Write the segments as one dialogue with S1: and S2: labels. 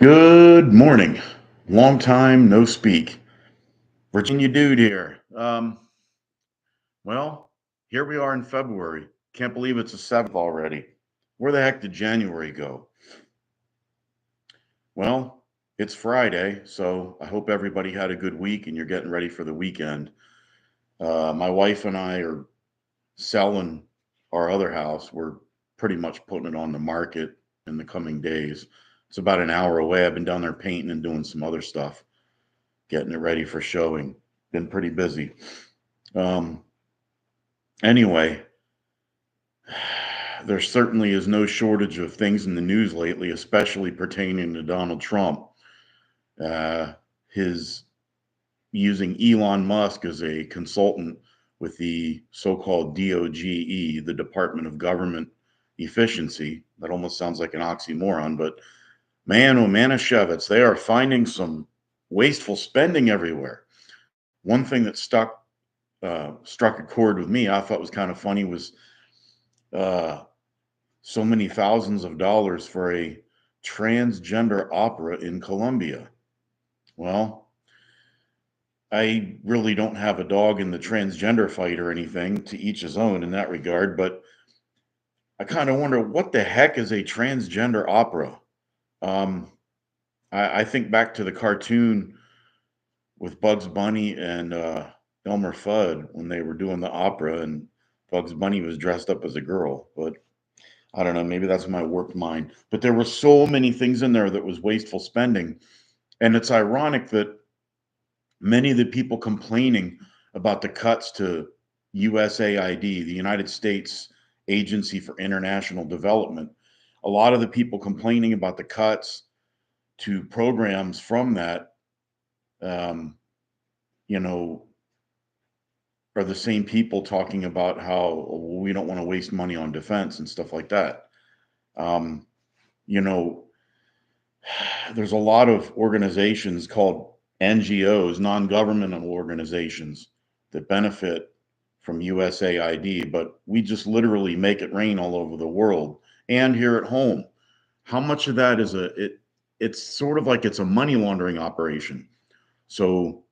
S1: Good morning. Long time no speak. Virginia dude here. Well, here we are in February. Can't believe it's the 7th already. Where the heck did January go? Well, it's Friday, so I hope everybody had a good week and you're getting ready for the weekend. My wife and I are selling our other house. We're pretty much putting it on the market in the coming days. It's about an hour away. I've been down there painting and doing some other stuff, getting it ready for showing. Been pretty busy. Um, anyway, there certainly is no shortage of things in the news lately, especially pertaining to Donald Trump. His using Elon Musk as a consultant with the so-called DOGE, the Department of Government Efficiency. That almost sounds like an oxymoron, but man, oh Manischewitz, they are finding some wasteful spending everywhere. One thing that struck a chord with me, I thought was kind of funny, was uh, so many thousands of dollars for a transgender opera in Colombia. Well, I really don't have a dog in the transgender fight or anything, to each his own in that regard, but I kind of wonder what the heck is a transgender opera? Um, I think back to the cartoon with Bugs Bunny and Elmer Fudd when they were doing the opera, and Bugs Bunny was dressed up as a girl. But I don't know, maybe that's my warped mind. But there were so many things in there that was wasteful spending. And it's ironic that many of the people complaining about the cuts to USAID, the United States Agency for International Development, a lot of the people complaining about the cuts to programs from that, um, you know, are the same people talking about how we don't want to waste money on defense and stuff like that. Um, you know, there's a lot of organizations called NGOs, non-governmental organizations, that benefit from USAID, but we just literally make it rain all over the world and here at home. How much of that is it's sort of like it's a money laundering operation. So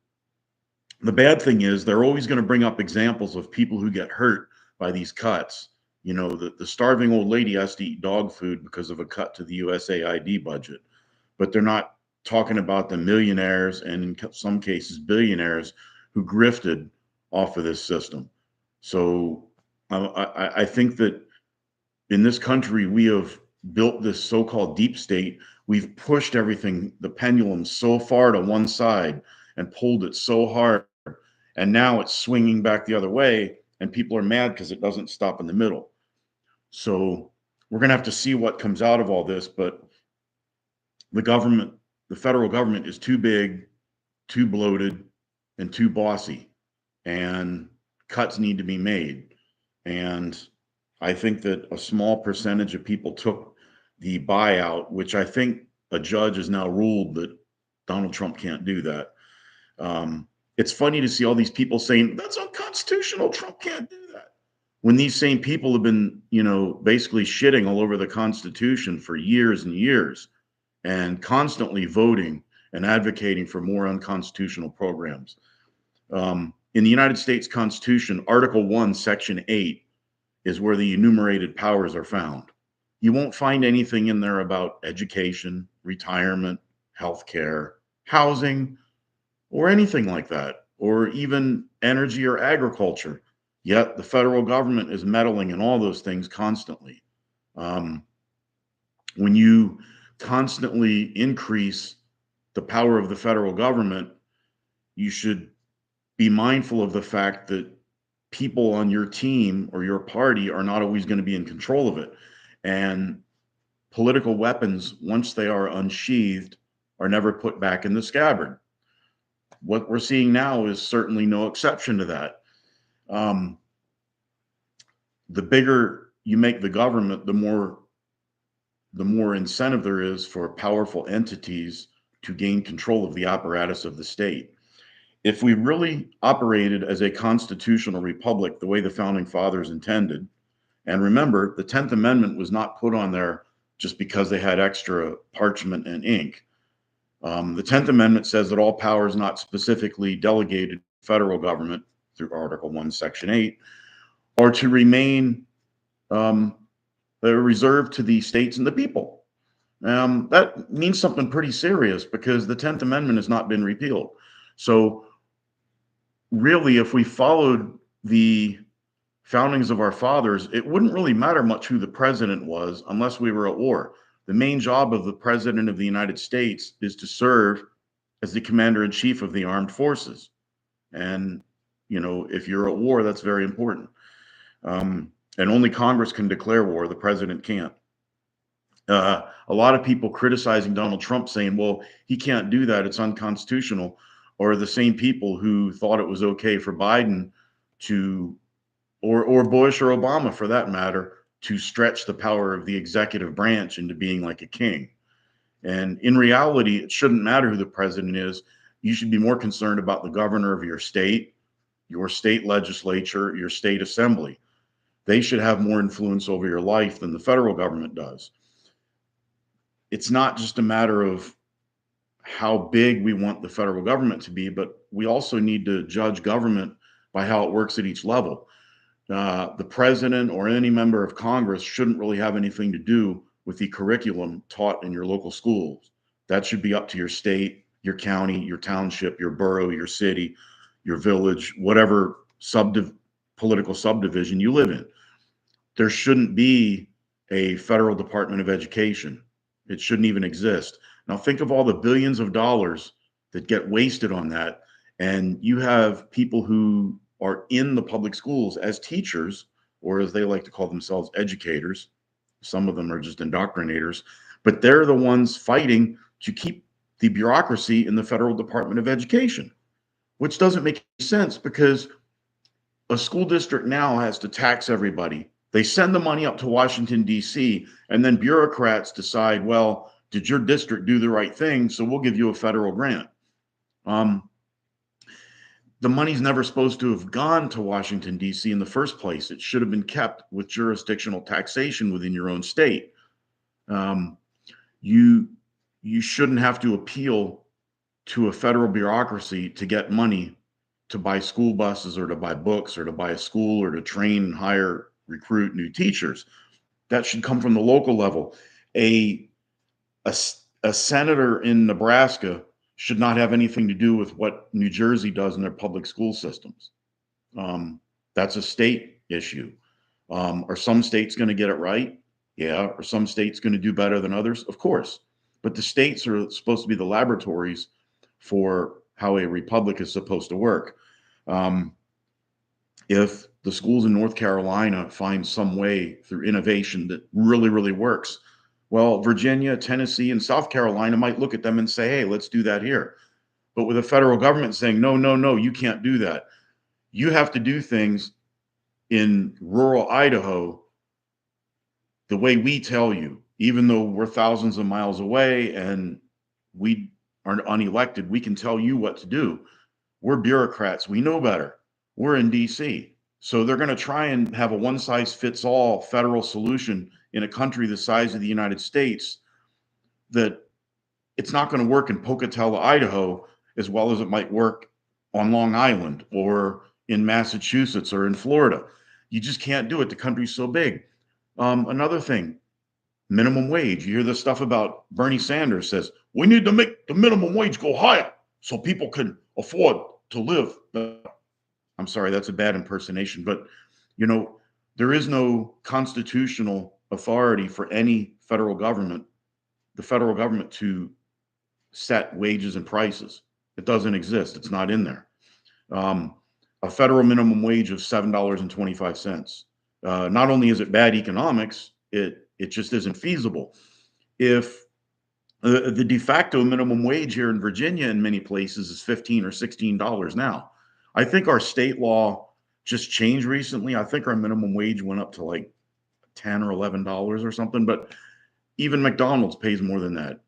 S1: the bad thing is they're always going to bring up examples of people who get hurt by these cuts. You know, the starving old lady has to eat dog food because of a cut to the USAID budget, but they're not talking about the millionaires and in some cases billionaires who grifted off of this system. So I think that in this country we have built this so-called deep state. We've pushed everything, the pendulum, so far to one side and pulled it so hard, and now it's swinging back the other way, and people are mad because it doesn't stop in the middle. So we're going to have to see what comes out of all this, but the government, the federal government, is too big, too bloated, and too bossy, and cuts need to be made. And I think that a small percentage of people took the buyout, which I think a judge has now ruled that Donald Trump can't do that. It's funny to see all these people saying that's unconstitutional. Trump can't do that. When these same people have been, basically shitting all over the Constitution for years and years and constantly voting and advocating for more unconstitutional programs. In the United States Constitution, Article 1, Section 8 is where the enumerated powers are found. You won't find anything in there about education, retirement, healthcare, housing, or anything like that, or even energy or agriculture. Yet the federal government is meddling in all those things constantly. Um, when you constantly increase the power of the federal government, you should be mindful of the fact that people on your team or your party are not always going to be in control of it. And political weapons, once they are unsheathed, are never put back in the scabbard. What we're seeing now is certainly no exception to that. Um, the bigger you make the government, the more incentive there is for powerful entities to gain control of the apparatus of the state. If we really operated as a constitutional republic the way the founding fathers intended, and remember, the 10th Amendment was not put on there just because they had extra parchment and ink. The 10th Amendment says that all powers not specifically delegated to the federal government through Article 1, Section 8 are to remain um, reserved to the states and the people. That means something pretty serious because the 10th Amendment has not been repealed. So, really, if we followed the foundings of our fathers, it wouldn't really matter much who the president was unless we were at war. The main job of the president of the United States is to serve as the commander in chief of the armed forces. And, if you're at war, that's very important. And only Congress can declare war, the president can't. A lot of people criticizing Donald Trump saying, well, he can't do that, it's unconstitutional, are the same people who thought it was okay for Biden to, or Bush or Obama for that matter, to stretch the power of the executive branch into being like a king. And in reality, it shouldn't matter who the president is. You should be more concerned about the governor of your state legislature, your state assembly. They should have more influence over your life than the federal government does. It's not just a matter of how big we want the federal government to be, but we also need to judge government by how it works at each level. The president or any member of Congress shouldn't really have anything to do with the curriculum taught in your local schools. That should be up to your state, your county, your township, your borough, your city, your village, whatever political subdivision you live in. There shouldn't be a federal Department of Education. It shouldn't even exist. Now, think of all the billions of dollars that get wasted on that. And you have people who are in the public schools as teachers, or as they like to call themselves, educators. Some of them are just indoctrinators, but they're the ones fighting to keep the bureaucracy in the federal Department of Education, which doesn't make sense because a school district now has to tax everybody. They send the money up to Washington, D.C., and then bureaucrats decide, well, did your district do the right thing? So we'll give you a federal grant. The money's never supposed to have gone to Washington, D.C. in the first place. It should have been kept with jurisdictional taxation within your own state. You shouldn't have to appeal to a federal bureaucracy to get money to buy school buses or to buy books or to buy a school or to train and hire, recruit new teachers. That should come from the local level. A senator in Nebraska should not have anything to do with what New Jersey does in their public school systems. That's a state issue. Are some states going to get it right? Yeah. Are some states going to do better than others? Of course. But the states are supposed to be the laboratories for how a republic is supposed to work. If the schools in North Carolina find some way through innovation that really, really works, well, Virginia, Tennessee, and South Carolina might look at them and say, hey, let's do that here. But with the federal government saying, no, no, no, you can't do that. You have to do things in rural Idaho the way we tell you, even though we're thousands of miles away and we are unelected, we can tell you what to do. We're bureaucrats. We know better. We're in DC. So they're going to try and have a one size fits all federal solution in a country the size of the United States that it's not going to work in Pocatello, Idaho, as well as it might work on Long Island or in Massachusetts or in Florida. You just can't do it. The country's so big. Another thing, minimum wage. You hear this stuff about Bernie Sanders says, we need to make the minimum wage go higher so people can afford to live. I'm sorry, that's a bad impersonation, but there is no constitutional authority for any federal government, the federal government, to set wages and prices. It doesn't exist. It's not in there. A federal minimum wage of $7.25. Not only is it bad economics, it just isn't feasible. If the de facto minimum wage here in Virginia in many places is $15 or $16 now. I think our state law just changed recently. I think our minimum wage went up to like $10 or $11 or something, but even McDonald's pays more than that.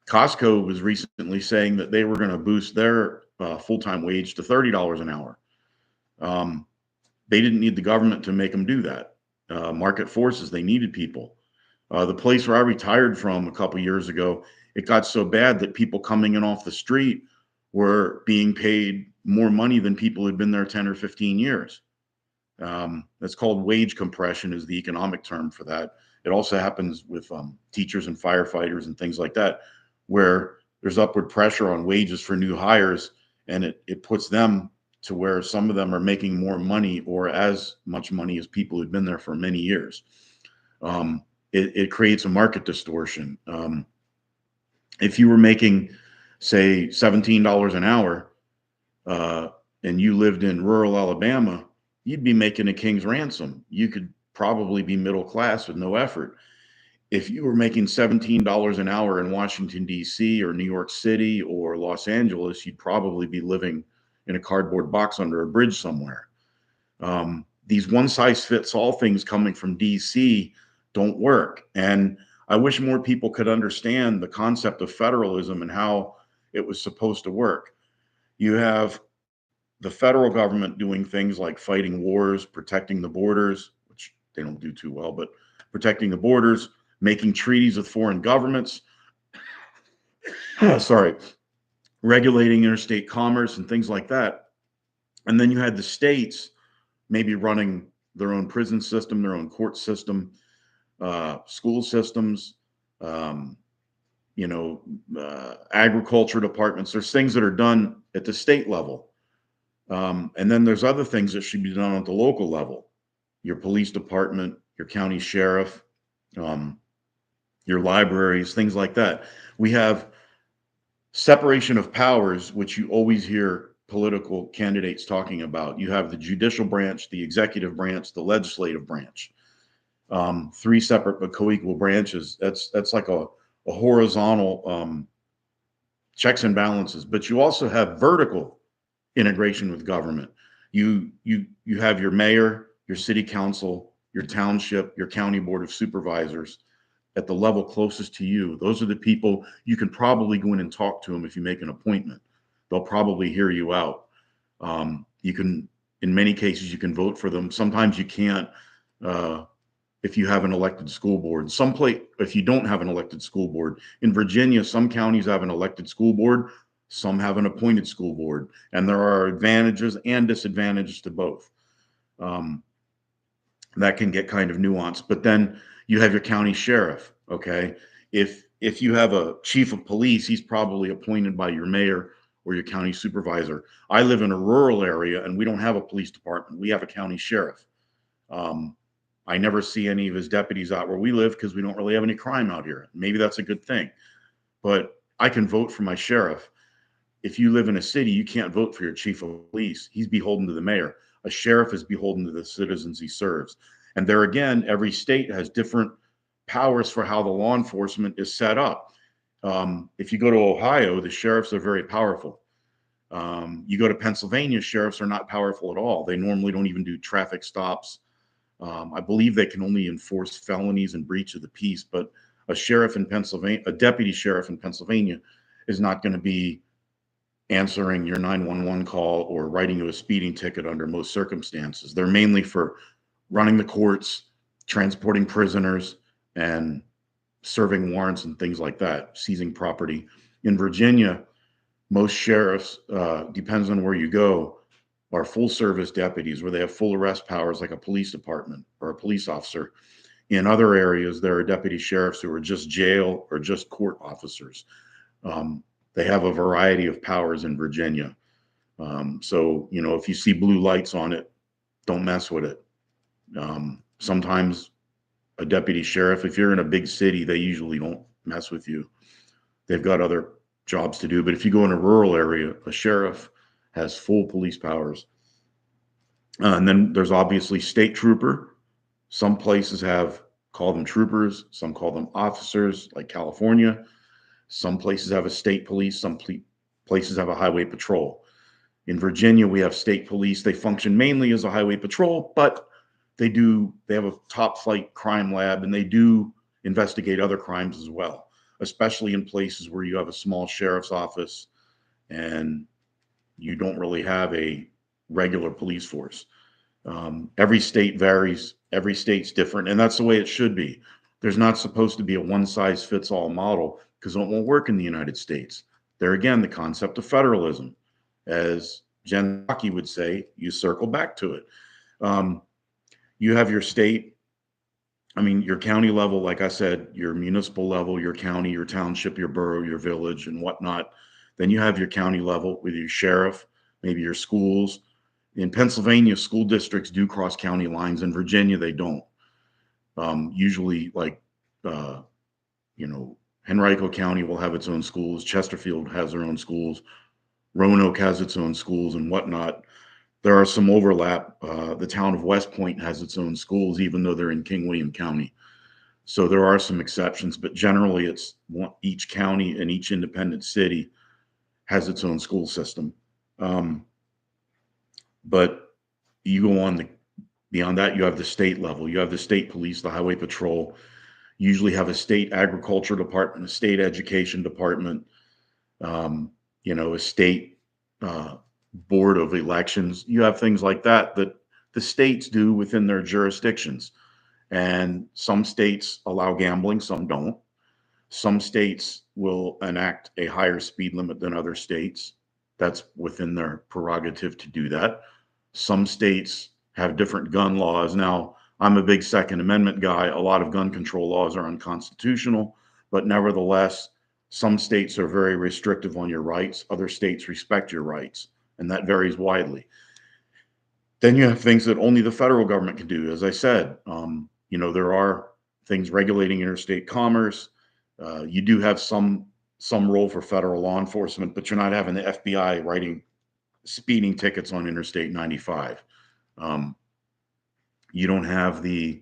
S1: Costco was recently saying that they were going to boost their full-time wage to $30 an hour. They didn't need the government to make them do that. Market forces, they needed people. The place where I retired from a couple years ago, it got so bad that people coming in off the street were being paid more money than people who'd been there 10 or 15 years. That's called wage compression, is the economic term for that. It also happens with teachers and firefighters and things like that, where there's upward pressure on wages for new hires, and it puts them to where some of them are making more money or as much money as people who've been there for many years. It creates a market distortion. If you were making, say, $17 an hour, uh, and you lived in rural Alabama, you'd be making a king's ransom. You could probably be middle class with no effort. If you were making $17 an hour in Washington, D.C., or New York City, or Los Angeles, you'd probably be living in a cardboard box under a bridge somewhere. These one size fits all things coming from DC don't work. And I wish more people could understand the concept of federalism and how it was supposed to work. You have the federal government doing things like fighting wars, protecting the borders, which they don't do too well, but protecting the borders, making treaties with foreign governments, sorry, regulating interstate commerce and things like that. And then you had the states maybe running their own prison system, their own court system, school systems, um, agriculture departments. There's things that are done at the state level. And then there's other things that should be done at the local level. Your police department, your county sheriff, um, your libraries, things like that. We have separation of powers, which you always hear political candidates talking about. You have the judicial branch, the executive branch, the legislative branch. Three separate but co-equal branches. That's like a horizontal checks and balances. But you also have vertical integration with government. You have your mayor, your city council, your township, your county board of supervisors at the level closest to you. Those are the people you can probably go in and talk to them if you make an appointment. They'll probably hear you out. You can, in many cases, you can vote for them. Sometimes you can't. If you have an elected school board. If you don't have an elected school board. In Virginia, some counties have an elected school board, some have an appointed school board, and there are advantages and disadvantages to both. Um, that can get kind of nuanced. But then you have your county sheriff. Okay, if you have a chief of police, he's probably appointed by your mayor or your county supervisor. I live in a rural area, and we don't have a police department. We have a county sheriff. Um, I never see any of his deputies out where we live because we don't really have any crime out here. Maybe that's a good thing. But I can vote for my sheriff. If you live in a city, you can't vote for your chief of police. He's beholden to the mayor. A sheriff is beholden to the citizens he serves. And there again, every state has different powers for how the law enforcement is set up. If you go to Ohio, the sheriffs are very powerful. You go to Pennsylvania, sheriffs are not powerful at all. They normally don't even do traffic stops. I believe they can only enforce felonies and breach of the peace, but a sheriff in Pennsylvania, a deputy sheriff in Pennsylvania, is not going to be answering your 911 call or writing you a speeding ticket under most circumstances. They're mainly for running the courts, transporting prisoners, and serving warrants and things like that, seizing property. In Virginia, most sheriffs, depends on where you go, are full service deputies where they have full arrest powers like a police department or a police officer. In other areas, there are deputy sheriffs who are just jail or just court officers. Um, they have a variety of powers in Virginia. So, if you see blue lights on it, don't mess with it. Sometimes a deputy sheriff, if you're in a big city, they usually don't mess with you. They've got other jobs to do. But if you go in a rural area, a sheriff has full police powers. And then there's obviously state trooper. Some places call them troopers, some call them officers, like California. Some places have a state police, some places have a highway patrol. In Virginia, we have state police. They function mainly as a highway patrol, but they have a top flight crime lab, and they do investigate other crimes as well, especially in places where you have a small sheriff's office and you don't really have a regular police force. Every state varies. Every state's different, and that's the way it should be. There's not supposed to be a one size fits all model because it won't work in the United States. There again, the concept of federalism. As Jen Psaki would say, you circle back to it. Um, you have your state, I mean, your county level, like I said, your municipal level, your county, your township, your borough, your village, and whatnot. Then you have your county level with your sheriff, maybe your schools. In Pennsylvania, school districts do cross county lines. In Virginia, they don't. Usually, like, uh, you know, Henrico County will have its own schools. Chesterfield has their own schools. Roanoke has its own schools and whatnot. There are some overlap. The town of West Point has its own schools, even though they're in King William County. So there are some exceptions, but generally, it's each county and each independent city has its own school system. Um, but you go on beyond that, you have the state level. You have the state police, the highway patrol. You usually have a state agriculture department, a state education department, um, a state uh, board of elections. You have things like that that the states do within their jurisdictions. And some states allow gambling, some don't. Some states will enact a higher speed limit than other states. That's within their prerogative to do that. Some states have different gun laws. Now, I'm a big Second Amendment guy. A lot of gun control laws are unconstitutional, but nevertheless, some states are very restrictive on your rights. Other states respect your rights, and that varies widely. Then you have things that only the federal government can do. As I said, there are things regulating interstate commerce. You do have some role for federal law enforcement, but you're not having the FBI writing speeding tickets on Interstate 95. Um, you don't have you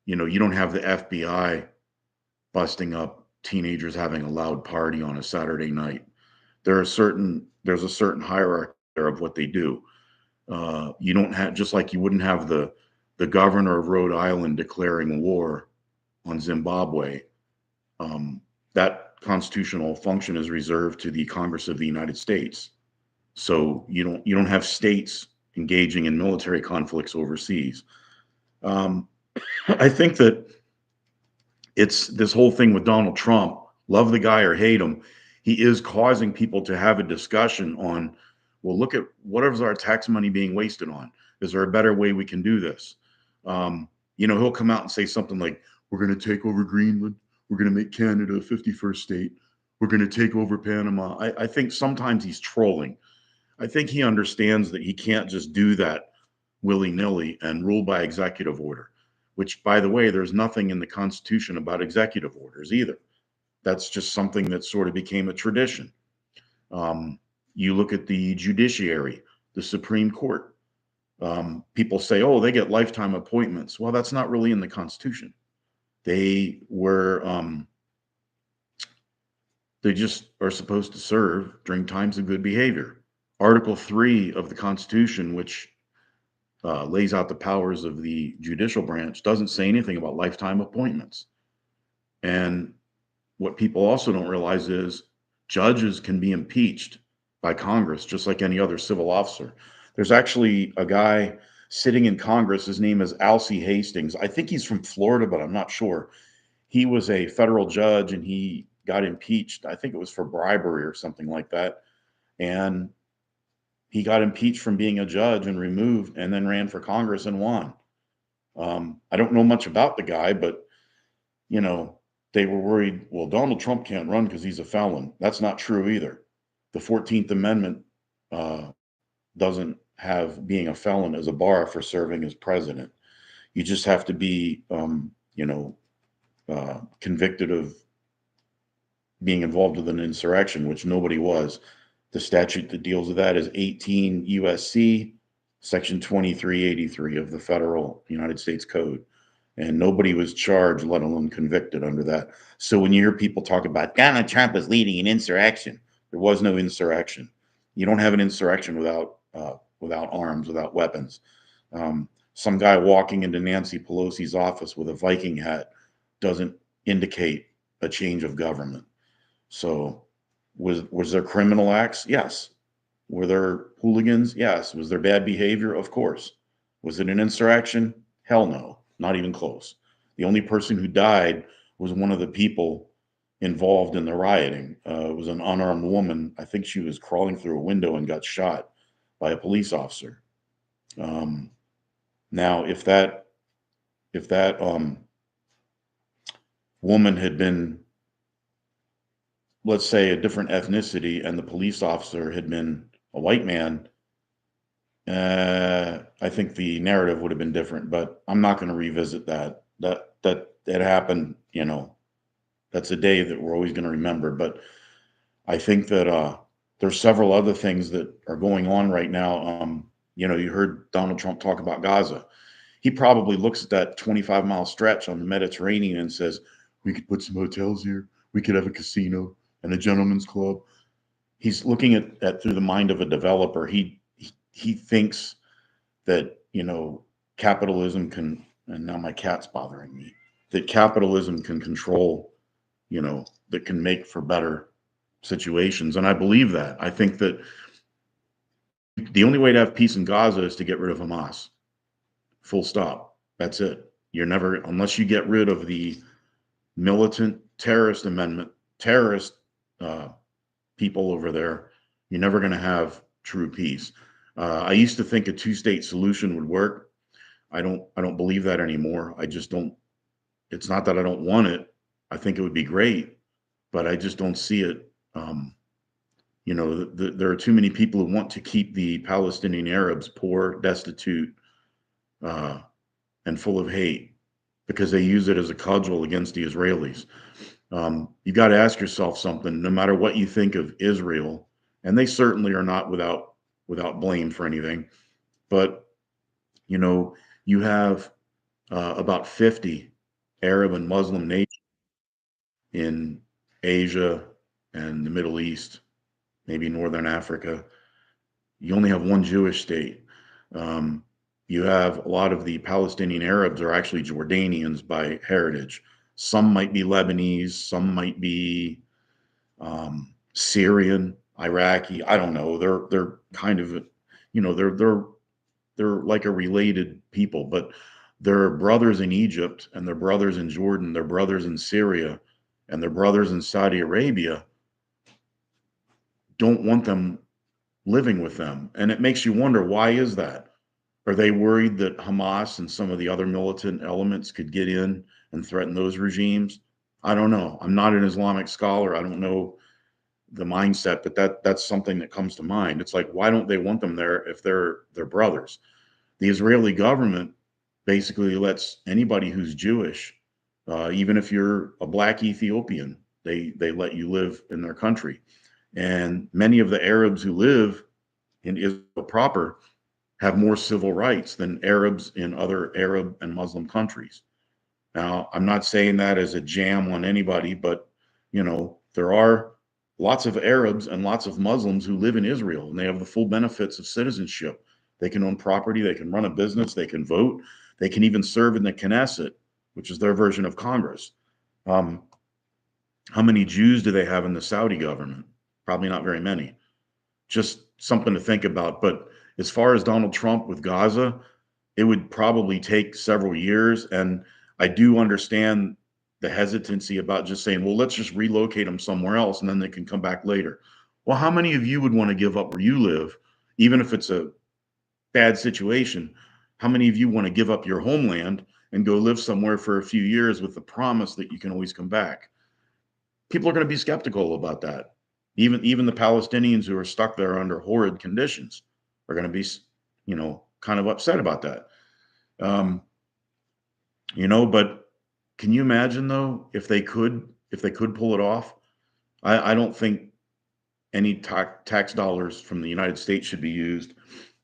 S1: don't have the FBI busting up teenagers having a loud party on a Saturday night. There's a certain hierarchy of what they do. You don't have, just like you wouldn't have the governor of Rhode Island declaring war on Zimbabwe. Um, that constitutional function is reserved to the Congress of the United States. So you don't have states engaging in military conflicts overseas. Um, I think that it's this whole thing with Donald Trump, love the guy or hate him, he is causing people to have a discussion on, well, look at whatever's our tax money being wasted on. Is there a better way we can do this? He'll come out and say something like, we're going to take over Greenland. We're going to make Canada a 51st state. We're going to take over Panama. I think sometimes he's trolling. I think he understands that he can't just do that willy-nilly and rule by executive order, which, by the way, there's nothing in the Constitution about executive orders either. That's just something that sort of became a tradition. Um, you look at the judiciary, the Supreme Court. People say, oh, they get lifetime appointments. Well, that's not really in the Constitution. They just are supposed to serve during times of good behavior. Article 3 of the Constitution, which lays out the powers of the judicial branch, doesn't say anything about lifetime appointments. And what people also don't realize is judges can be impeached by Congress just like any other civil officer. There's actually a guy sitting in Congress. His name is Alcee Hastings. I think he's from Florida, but I'm not sure. He was a federal judge and he got impeached. I think it was for bribery or something like that. And he got impeached from being a judge and removed and then ran for Congress and won. I don't know much about the guy, but you know, they were worried, well, Donald Trump can't run because he's a felon. That's not true either. The 14th Amendment doesn't have being a felon as a bar for serving as president. You just have to be, convicted of being involved with an insurrection, which nobody was. The statute that deals with that is 18 USC, Section 2383 of the Federal United States Code. And nobody was charged, let alone convicted under that. So when you hear people talk about Donald Trump is leading an insurrection, there was no insurrection. You don't have an insurrection without arms, without weapons. Some guy walking into Nancy Pelosi's office with a Viking hat doesn't indicate a change of government. So was there criminal acts? Yes. Were there hooligans? Yes. Was there bad behavior? Of course. Was it an insurrection? Hell no, not even close. The only person who died was one of the people involved in the rioting. It was an unarmed woman. I think she was crawling through a window and got shot by a police officer. Um, Now, if that woman had been, let's say, a different ethnicity, and the police officer had been a white man, I think the narrative would have been different. But I'm not going to revisit that. That it happened. That's a day that we're always going to remember. But I think that there's several other things that are going on right now. You heard Donald Trump talk about Gaza. He probably looks at that 25-mile stretch on the Mediterranean and says, we could put some hotels here. We could have a casino and a gentleman's club. He's looking at through the mind of a developer. He thinks that, capitalism can, and now my cat's bothering me, that capitalism can control, that can make for better situations. And I believe that. I think that the only way to have peace in Gaza is to get rid of Hamas. Full stop. That's it. You're never, unless you get rid of the militant terrorist amendment, terrorist uh, people over there, you're never going to have true peace. I used to think a two-state solution would work. I don't believe that anymore. I just don't. It's not that I don't want it. I think it would be great, but I just don't see it. There are too many people who want to keep the Palestinian Arabs poor, destitute, uh, and full of hate because they use it as a cudgel against the Israelis. You got to ask yourself something. No matter what you think of Israel, and they certainly are not without blame for anything, but you know you have about 50 Arab and Muslim nations in Asia and the Middle East, maybe Northern Africa. You only have one Jewish state. Um, you have a lot of the Palestinian Arabs are actually Jordanians by heritage. Some might be Lebanese, some might be Syrian, Iraqi. I don't know. They're kind of, they're like a related people, but they're brothers in Egypt and they're brothers in Jordan, they're brothers in Syria, and they're brothers in Saudi Arabia. Don't want them living with them, and it makes you wonder, why is that? Are they worried that Hamas and some of the other militant elements could get in and threaten those regimes? I don't know. I'm not an Islamic scholar. I don't know the mindset, but that's something that comes to mind. It's like, why don't they want them there if they're brothers? The Israeli government basically lets anybody who's Jewish, even if you're a black Ethiopian, they let you live in their country. And many of the Arabs who live in Israel proper have more civil rights than Arabs in other Arab and Muslim countries. Now, I'm not saying that as a jam on anybody, but there are lots of Arabs and lots of Muslims who live in Israel, and they have the full benefits of citizenship. They can own property, they can run a business, they can vote, they can even serve in the Knesset, which is their version of Congress. Um, how many Jews do they have in the Saudi government? Probably not very many. Just something to think about. But as far as Donald Trump with Gaza, it would probably take several years. And I do understand the hesitancy about just saying, well, let's just relocate them somewhere else and then they can come back later. Well, how many of you would want to give up where you live, even if it's a bad situation? How many of you want to give up your homeland and go live somewhere for a few years with the promise that you can always come back? People are going to be skeptical about that. Even the Palestinians who are stuck there under horrid conditions are going to be, kind of upset about that. Um, but can you imagine though if they could pull it off? I don't think any tax dollars from the United States should be used,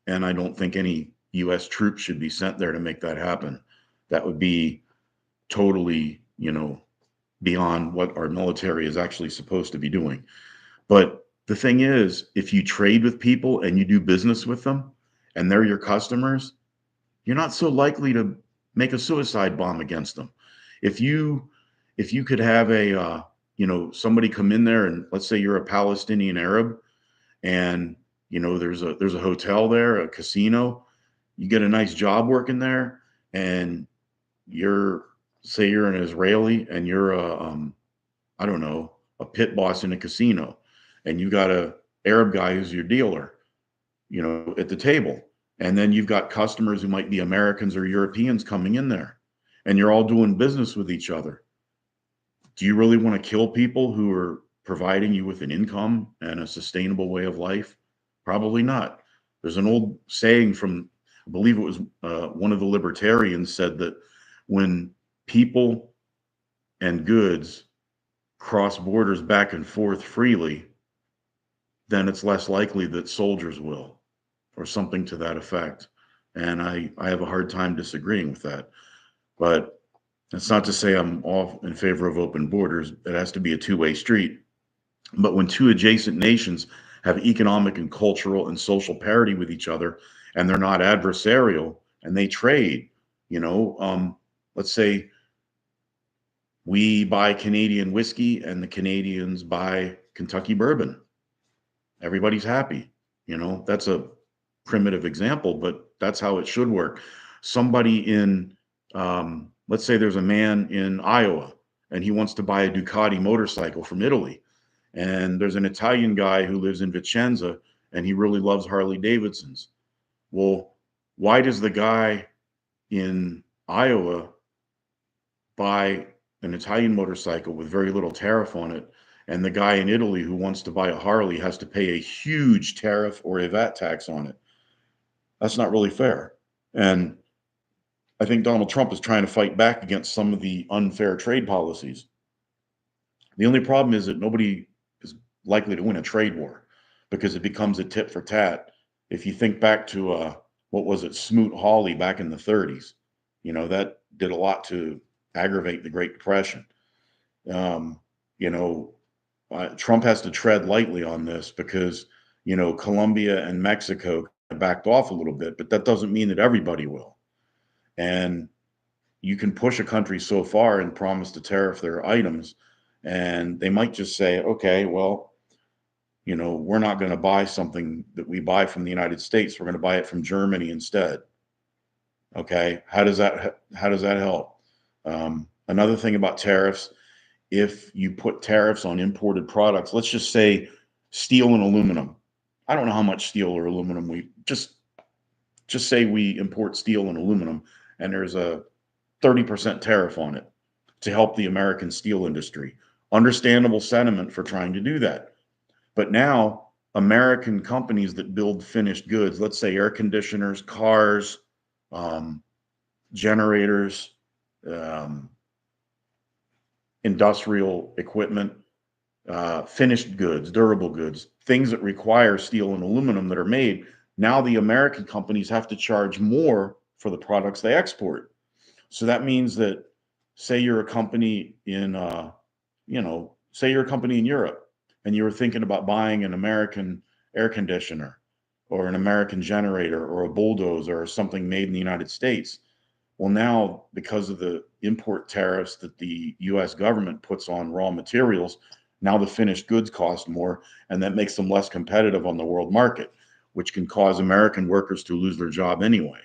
S1: and I don't think any U.S. troops should be sent there to make that happen. That would be totally, beyond what our military is actually supposed to be doing. But the thing is, if you trade with people and you do business with them and they're your customers, you're not so likely to make a suicide bomb against them. If you could have somebody come in there, and let's say you're a Palestinian Arab, and there's a hotel there, a casino, you get a nice job working there, and you're say you're an Israeli and you're a, I don't know, a pit boss in a casino, and you got a Arab guy who's your dealer, at the table. And then you've got customers who might be Americans or Europeans coming in there, and you're all doing business with each other. Do you really want to kill people who are providing you with an income and a sustainable way of life? Probably not. There's an old saying from, I believe it was one of the libertarians said that when people and goods cross borders back and forth freely, then it's less likely that soldiers will, or something to that effect. And I have a hard time disagreeing with that. But that's not to say I'm all in favor of open borders. It has to be a two-way street. But when two adjacent nations have economic and cultural and social parity with each other, and they're not adversarial, and they trade, let's say we buy Canadian whiskey and the Canadians buy Kentucky bourbon. Everybody's happy. That's a primitive example, but that's how it should work. Somebody in, let's say there's a man in Iowa and he wants to buy a Ducati motorcycle from Italy. And there's an Italian guy who lives in Vicenza and he really loves Harley Davidsons. Well, why does the guy in Iowa buy an Italian motorcycle with very little tariff on it, and the guy in Italy who wants to buy a Harley has to pay a huge tariff or a VAT tax on it? That's not really fair. And I think Donald Trump is trying to fight back against some of the unfair trade policies. The only problem is that nobody is likely to win a trade war because it becomes a tit for tat. If you think back to what was it, Smoot Hawley back in the 30s, that did a lot to aggravate the Great Depression. Um, you know, Trump has to tread lightly on this because, Colombia and Mexico backed off a little bit, but that doesn't mean that everybody will. And you can push a country so far and promise to tariff their items, and they might just say, okay, well, we're not going to buy something that we buy from the United States. We're going to buy it from Germany instead. Okay, how does that help? Another thing about tariffs, if you put tariffs on imported products, let's just say steel and aluminum. I don't know how much steel or aluminum we just say we import steel and aluminum, and there's a 30% tariff on it to help the American steel industry. Understandable sentiment for trying to do that. But now, American companies that build finished goods, let's say air conditioners, cars, um, generators, um, industrial equipment, finished goods, durable goods, things that require steel and aluminum that are made. Now the American companies have to charge more for the products they export. So that means that, say you're a company in, say you're a company in Europe, and you were thinking about buying an American air conditioner or an American generator or a bulldozer or something made in the United States. Well, now because of the import tariffs that the US government puts on raw materials, now the finished goods cost more, and that makes them less competitive on the world market, which can cause American workers to lose their job anyway.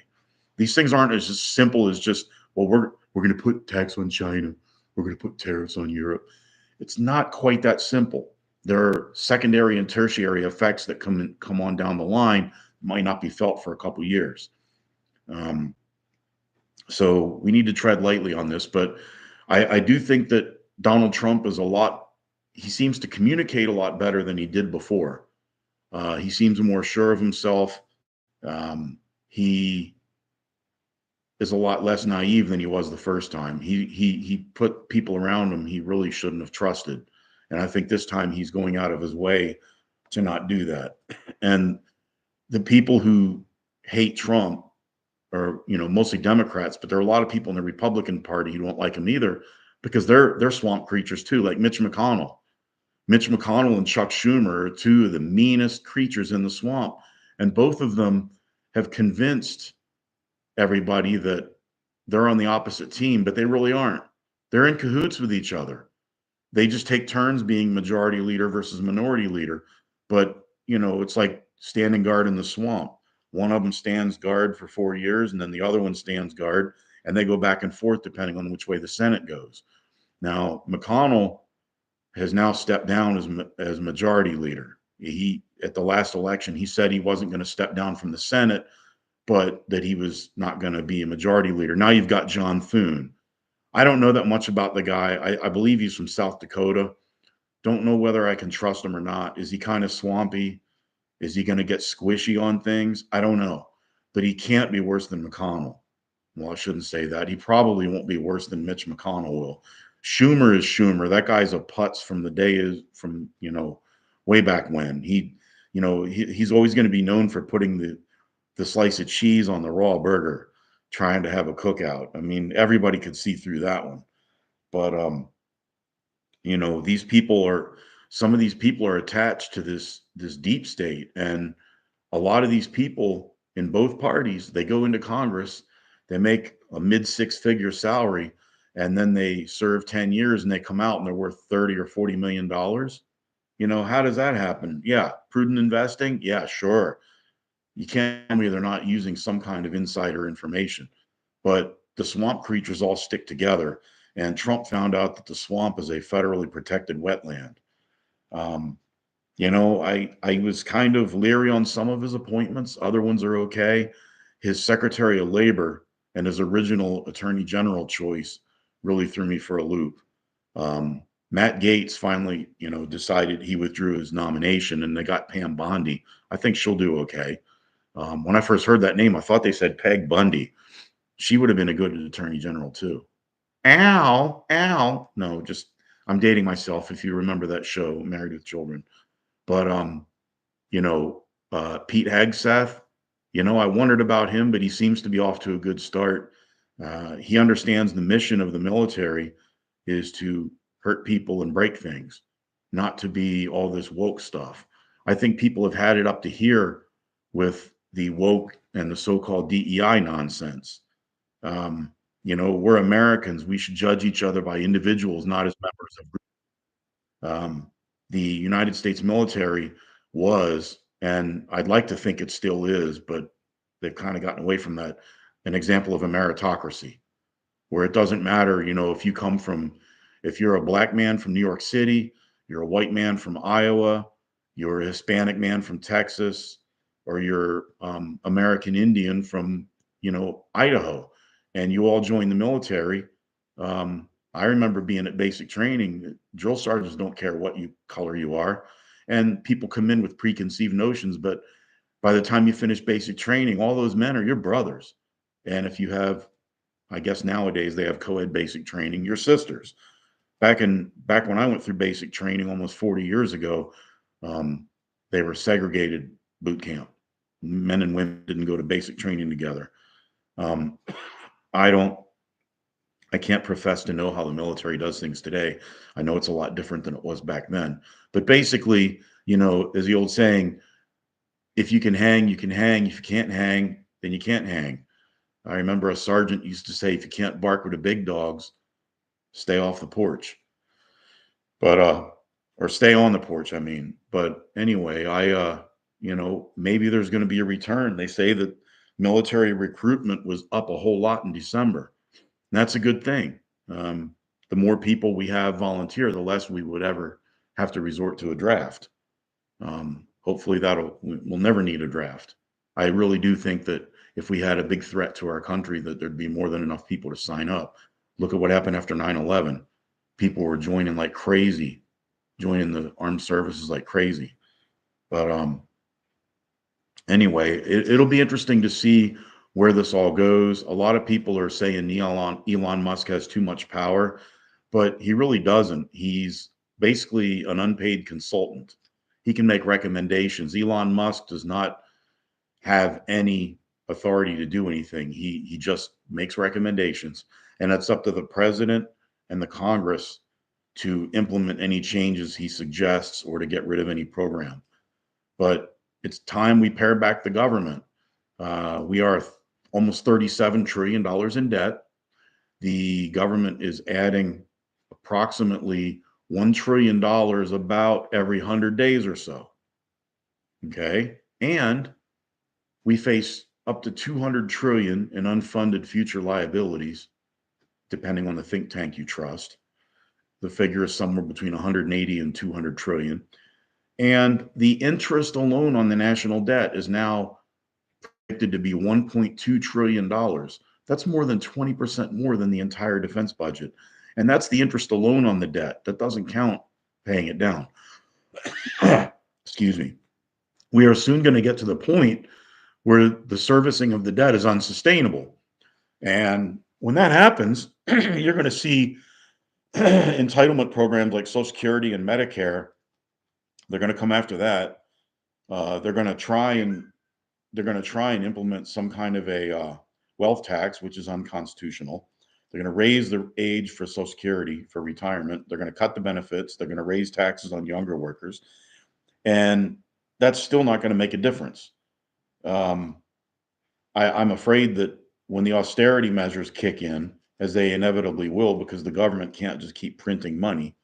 S1: These things aren't as simple as just, well, we're going to put tax on China, we're going to put tariffs on Europe. It's not quite that simple. There are secondary and tertiary effects that come on down the line, might not be felt for a couple years. Um, so we need to tread lightly on this, but I do think that Donald Trump is he seems to communicate a lot better than he did before. He seems more sure of himself. He is a lot less naive than he was the first time. He put people around him he really shouldn't have trusted, and I think this time he's going out of his way to not do that. And the people who hate Trump are, mostly Democrats, but there are a lot of people in the Republican Party who don't like him either because they're swamp creatures too, like Mitch McConnell. Mitch McConnell and Chuck Schumer are two of the meanest creatures in the swamp, and both of them have convinced everybody that they're on the opposite team, but they really aren't. They're in cahoots with each other. They just take turns being majority leader versus minority leader. But, it's like standing guard in the swamp. One of them stands guard for 4 years, and then the other one stands guard. and they go back and forth depending on which way the Senate goes. Now, McConnell has now stepped down as majority leader. He at the last election he said he wasn't going to step down from the Senate, but that he was not going to be a majority leader. Now you've got John Thune. I don't know that much about the guy. I believe he's from South Dakota. Don't know whether I can trust him or not. Is he kind of swampy? Is he going to get squishy on things? I don't know. But he can't be worse than McConnell. Well, I shouldn't say that. He probably won't be worse than Mitch McConnell will. Schumer is Schumer. That guy's a putz from the day is from, way back when. He's always going to be known for putting the slice of cheese on the raw burger, trying to have a cookout. I mean, everybody could see through that one. But these people are some of these people are attached to this deep state, and a lot of these people in both parties, they go into Congress, they make a mid six-figure salary, and then they serve 10 years and they come out and they're worth 30 or 40 million dollars. How does that happen? Yeah, prudent investing. Yeah, sure. You can't tell me they're not using some kind of insider information. But the swamp creatures all stick together. And Trump found out that the swamp is a federally protected wetland. Um, I was kind of leery on some of his appointments. Other ones are okay. His Secretary of Labor and his original Attorney General choice really threw me for a loop. Matt Gaetz finally, decided he withdrew his nomination, and they got Pam Bondi. I think she'll do okay. When I first heard that name, I thought they said Peg Bundy. She would have been a good attorney general too. Ow, ow. No, just I'm dating myself. If you remember that show, Married with Children. But you know, Pete Hegseth, I wondered about him, but he seems to be off to a good start. He understands the mission of the military is to hurt people and break things, not to be all this woke stuff. I think people have had it up to here with the woke and the so-called DEI nonsense. We're Americans. We should judge each other by individuals, not as members of the United States military was, and I'd like to think it still is, but they've kind of gotten away from that, an example of a meritocracy where it doesn't matter, if you're a black man from New York City, you're a white man from Iowa, you're a Hispanic man from Texas, or you're American Indian from, Idaho, and you all join the military. I remember being at basic training. Drill sergeants don't care what color you are, and people come in with preconceived notions. But by the time you finish basic training, all those men are your brothers. And if you have, I guess nowadays they have co-ed basic training, your sisters. Back when I went through basic training almost 40 years ago, um, they were segregated boot camp. Men and women didn't go to basic training together. Um, I don't I can't profess to know how the military does things today. I know it's a lot different than it was back then. But basically, as the old saying, if you can hang, you can hang. If you can't hang, then you can't hang. I remember a sergeant used to say, if you can't bark with the big dogs, stay off the porch. But or stay on the porch, I mean. But anyway, maybe there's going to be a return. They say that military recruitment was up a whole lot in December. And that's a good thing. The more people we have volunteer, the less we would ever have to resort to a draft. Hopefully, we'll never need a draft. I really do think that if we had a big threat to our country, that there'd be more than enough people to sign up. Look at what happened after 9/11. People were joining like crazy, joining the armed services like crazy. But anyway, it'll be interesting to see where this all goes. A lot of people are saying Elon Musk has too much power, but he really doesn't. He's basically an unpaid consultant. He can make recommendations. Elon Musk does not have any authority to do anything. He just makes recommendations, and it's up to the president and the Congress to implement any changes he suggests or to get rid of any program. But it's time we pare back the government. We are almost $37 trillion in debt. The government is adding approximately $1 trillion about every 100 days or so. Okay. And we face up to 200 trillion in unfunded future liabilities, depending on the think tank you trust. The figure is somewhere between 180 and 200 trillion. And the interest alone on the national debt is now predicted to be $1.2 trillion. That's more than 20% more than the entire defense budget. And that's the interest alone on the debt. That doesn't count paying it down. Excuse me. We are soon going to get to the point where the servicing of the debt is unsustainable. And when that happens, you're going to see entitlement programs like Social Security and Medicare. They're going to come after that. They're going to try and implement some kind of a wealth tax, which is unconstitutional. They're going to raise the age for Social Security for retirement. They're going to cut the benefits. They're going to raise taxes on younger workers, and that's still not going to make a difference. Um, I'm afraid that when the austerity measures kick in, as they inevitably will, because the government can't just keep printing money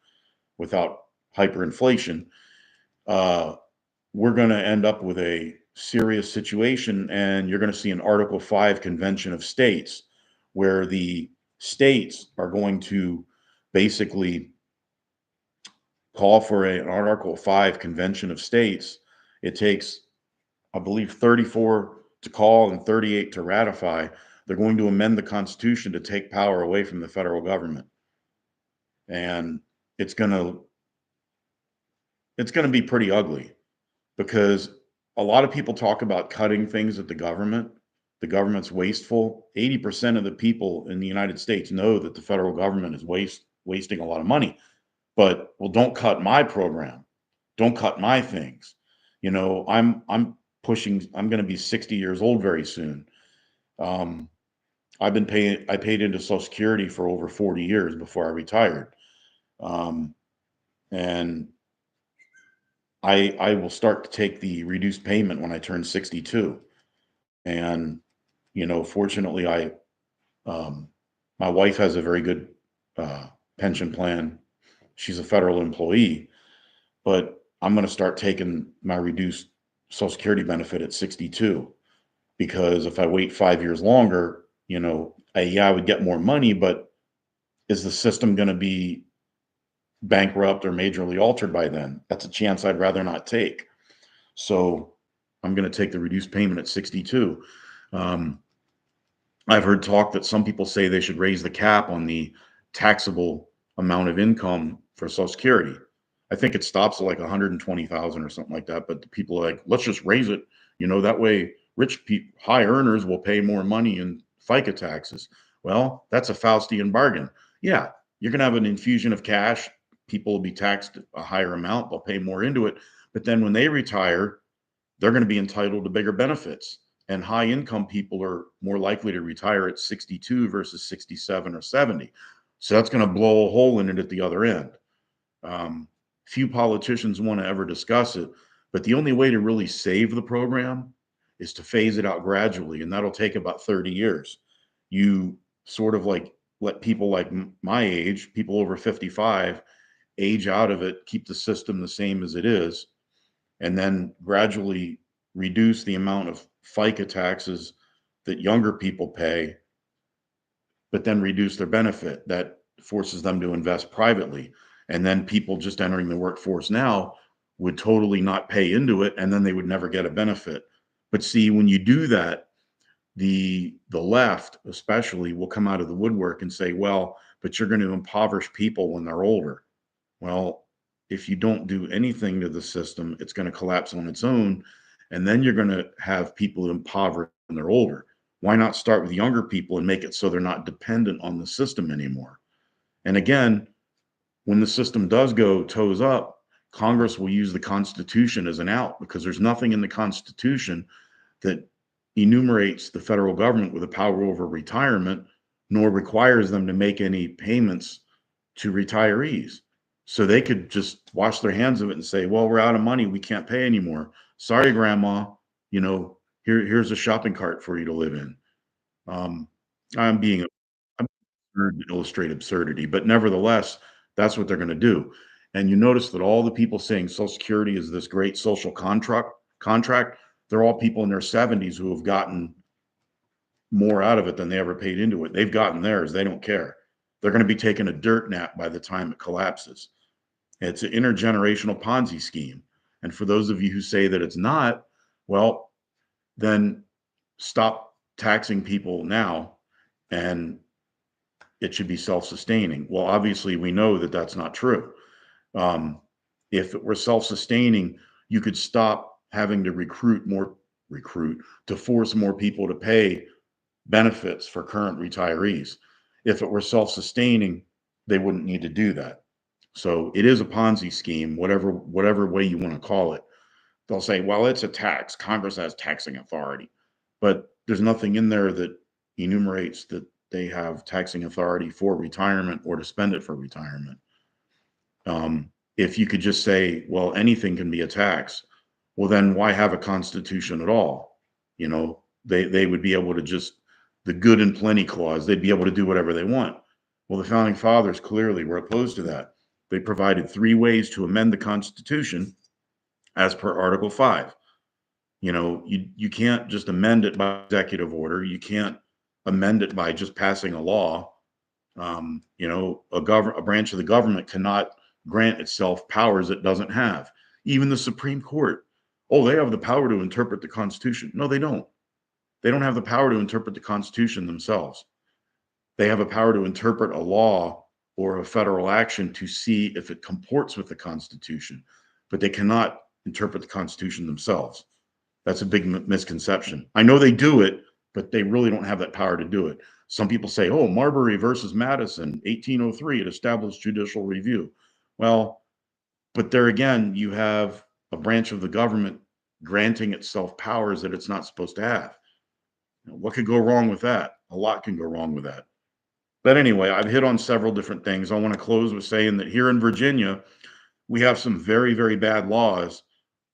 S1: without hyperinflation, uh, we're going to end up with a serious situation. And you're going to see an Article 5 convention of states where the states are going to basically call for an Article 5 convention of states. It takes, I believe, 34 to call and 38 to ratify. They're going to amend the Constitution to take power away from the federal government. And it's going to be pretty ugly, because a lot of people talk about cutting things at the government. The government's wasteful. 80% of the people in the United States know that the federal government is wasting a lot of money. But, well, don't cut my program. Don't cut my things. I'm going to be 60 years old very soon. Um, I paid into Social Security for over 40 years before I retired. Um, and I will start to take the reduced payment when I turn 62. And, fortunately, um, my wife has a very good uh, pension plan. She's a federal employee, but I'm going to start taking my reduced Social Security benefit at 62, because if I wait 5 years longer, I would get more money, but is the system going to be bankrupt or majorly altered by then? That's a chance I'd rather not take. So I'm going to take the reduced payment at 62. Um, I've heard talk that some people say they should raise the cap on the taxable amount of income for Social Security. I think it stops at like 120,000 or something like that. But the people are like, let's just raise it. That way rich people, high earners will pay more money in FICA taxes. Well, that's a Faustian bargain. Yeah, you're going to have an infusion of cash. People will be taxed a higher amount. They'll pay more into it. But then when they retire, they're going to be entitled to bigger benefits. And high income people are more likely to retire at 62 versus 67 or 70. So that's going to blow a hole in it at the other end. Few politicians want to ever discuss it, but the only way to really save the program is to phase it out gradually, and that'll take about 30 years. You sort of like let people like my age, people over 55, age out of it, keep the system the same as it is, and then gradually reduce the amount of FICA taxes that younger people pay, but then reduce their benefit. That forces them to invest privately. And then people just entering the workforce now would totally not pay into it, and then they would never get a benefit. But see, when you do that, the left especially will come out of the woodwork and say, well, but you're going to impoverish people when they're older. Well, if you don't do anything to the system, it's going to collapse on its own. And then you're going to have people impoverished when they're older. Why not start with younger people and make it so they're not dependent on the system anymore? And again, when the system does go toes up, Congress will use the Constitution as an out, because there's nothing in the Constitution that enumerates the federal government with a power over retirement, nor requires them to make any payments to retirees. So they could just wash their hands of it and say, well, we're out of money. We can't pay anymore. Sorry, grandma. Here's a shopping cart for you to live in. Um, I'm being I'm absurd to illustrate absurdity, but nevertheless, that's what they're going to do. And you notice that all the people saying Social Security is this great social contract, they're all people in their 70s who have gotten more out of it than they ever paid into it. They've gotten theirs. They don't care. They're going to be taking a dirt nap by the time it collapses. It's an intergenerational Ponzi scheme. And for those of you who say that it's not, well, then stop taxing people now and it should be self-sustaining. Well, obviously, we know that that's not true. Um, if it were self-sustaining, you could stop having to recruit to force more people to pay benefits for current retirees. If it were self-sustaining, they wouldn't need to do that. So it is a Ponzi scheme, whatever way you want to call it. They'll say, well, it's a tax. Congress has taxing authority. But there's nothing in there that enumerates that they have taxing authority for retirement or to spend it for retirement. If you could just say, well, anything can be a tax, well, then why have a constitution at all? They would be able to just, the good and plenty clause, they'd be able to do whatever they want. Well, the founding fathers clearly were opposed to that. They provided 3 ways to amend the Constitution as per Article 5. You can't just amend it by executive order. You can't amend it by just passing a law. A branch of the government cannot grant itself powers it doesn't have. Even the Supreme Court, oh, they have the power to interpret the Constitution. No, they don't. They don't have the power to interpret the Constitution themselves. They have a power to interpret a law or a federal action to see if it comports with the Constitution, but they cannot interpret the Constitution themselves. That's a big misconception. I know they do it, but they really don't have that power to do it. Some people say, oh, Marbury versus Madison, 1803, it established judicial review. Well, but there again, you have a branch of the government granting itself powers that it's not supposed to have. What could go wrong with that? A lot can go wrong with that. But anyway, I've hit on several different things. I want to close with saying that here in Virginia, we have some very, very bad laws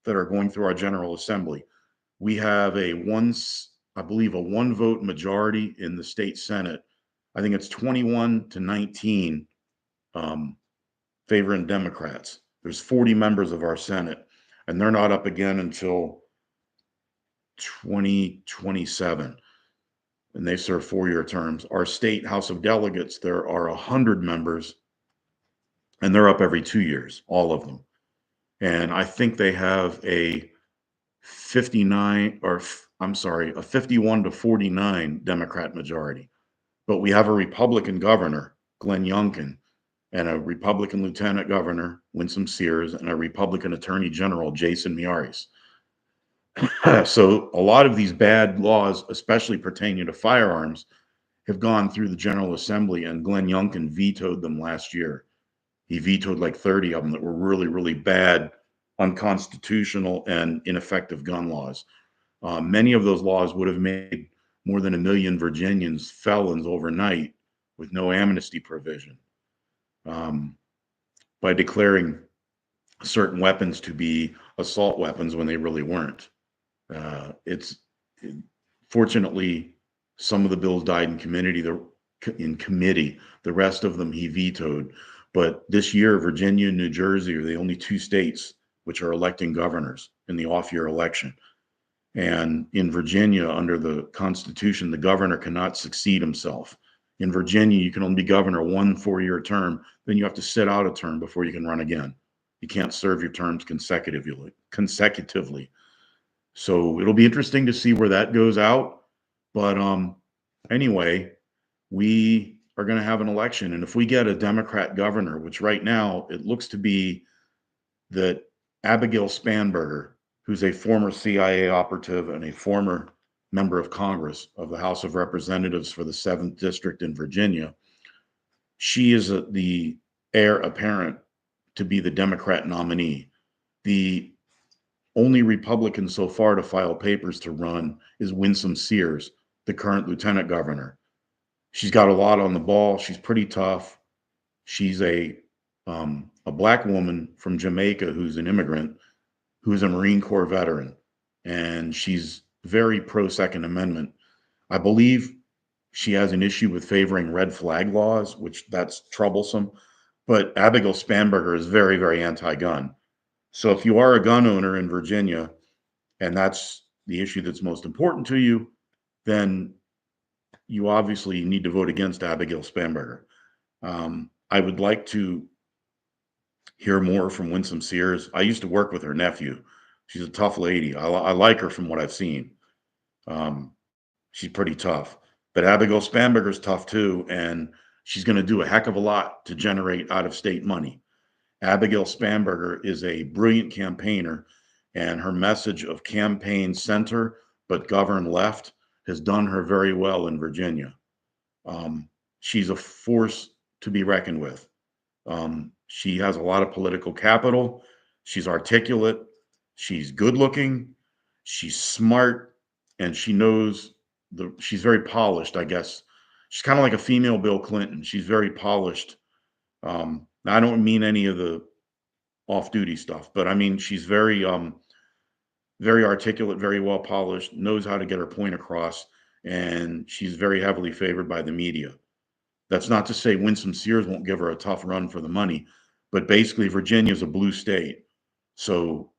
S1: that are going through our General Assembly. We have I believe, a one vote majority in the state Senate. I think it's 21 to 19 favoring Democrats. There's 40 members of our Senate, and they're not up again until 2027. And they serve 4-year terms. Our state House of Delegates, there are 100 members, and they're up every 2 years, all of them. And I think they have a 51 to 49 Democrat majority. But we have a Republican governor, Glenn Youngkin, and a Republican lieutenant governor, Winsome Sears, and a Republican attorney general, Jason Miyares. So a lot of these bad laws, especially pertaining to firearms, have gone through the General Assembly, and Glenn Youngkin vetoed them last year. He vetoed like 30 of them that were really, really bad, unconstitutional, and ineffective gun laws. Many of those laws would have made more than 1 million Virginians felons overnight with no amnesty provision, by declaring certain weapons to be assault weapons when they really weren't. It's Fortunately, some of the bills died in committee. The rest of them he vetoed. But this year, Virginia and New Jersey are the only 2 states which are electing governors in the off-year election. And in Virginia, under the Constitution, the governor cannot succeed himself. In Virginia, you can only be governor 1 4-year term. Then you have to sit out a term before you can run again. You can't serve your terms consecutively. So it'll be interesting to see where that goes out. But anyway, we are going to have an election. And if we get a Democrat governor, which right now it looks to be that Abigail Spanberger, who's a former CIA operative and a former member of Congress of the House of Representatives for the 7th District in Virginia, she is the heir apparent to be the Democrat nominee. The only Republican so far to file papers to run is Winsome Sears, the current lieutenant governor. She's got a lot on the ball. She's pretty tough. She's a black woman from Jamaica who's an immigrant, who's a Marine Corps veteran, and she's very pro Second Amendment. I believe she has an issue with favoring red flag laws, which that's troublesome. But Abigail Spanberger is very, very anti-gun. So if you are a gun owner in Virginia, and that's the issue that's most important to you, then you obviously need to vote against Abigail Spanberger. I would like to hear more from Winsome Sears. I used to work with her nephew. She's a tough lady. I like her from what I've seen. Um, she's pretty tough. But Abigail Spanberger's tough too, and she's going to do a heck of a lot to generate out of state money. Abigail Spanberger is a brilliant campaigner, and her message of campaign center but govern left has done her very well in Virginia. Um, she's a force to be reckoned with. She has a lot of political capital. She's articulate. She's good looking. She's smart, and she knows the. She's very polished, I guess. She's kind of like a female Bill Clinton. She's very polished. I don't mean any of the off-duty stuff, but I mean she's very articulate, very well polished, knows how to get her point across, and she's very heavily favored by the media. That's not to say Winsome Sears won't give her a tough run for the money, but basically Virginia is a blue state. So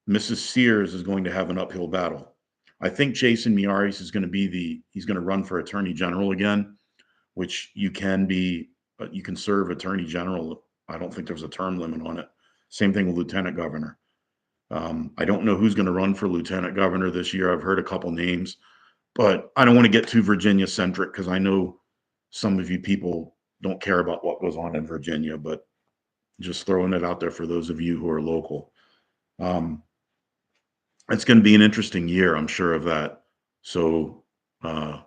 S1: Mrs. Sears is going to have an uphill battle. I think Jason Miyares is going to be he's going to run for attorney general again, which you can be, you can serve attorney general. I don't think there's a term limit on it. Same thing with lieutenant governor. I don't know who's going to run for lieutenant governor this year. I've heard a couple names, but I don't want to get too Virginia centric because I know some of you people don't care about what goes on in Virginia, but just throwing it out there for those of you who are local. Um, it's going to be an interesting year, I'm sure of that. So, uh,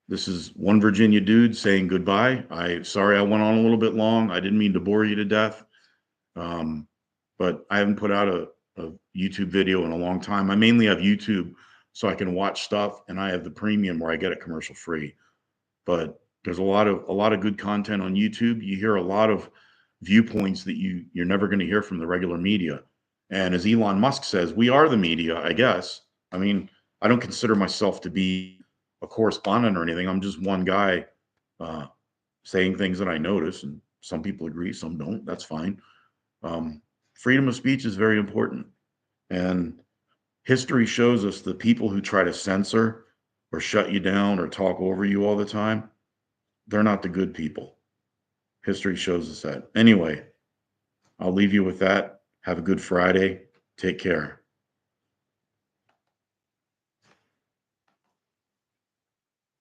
S1: this is one Virginia dude saying goodbye. Sorry I went on a little bit long. I didn't mean to bore you to death. Um, but I haven't put out a YouTube video in a long time. I mainly have YouTube so I can watch stuff, and I have the premium where I get it commercial free. But there's a lot of good content on YouTube. You hear a lot of viewpoints that you're never going to hear from the regular media. And as Elon Musk says, we are the media, I guess. I mean, I don't consider myself to be a correspondent or anything. I'm just one guy uh, saying things that I notice, and some people agree, some don't. That's fine. Um, Freedom of speech is very important, and history shows us the people who try to censor or shut you down or talk over you all the time, they're not the good people. History shows us that. Anyway, I'll leave you with that. Have a good Friday. Take care.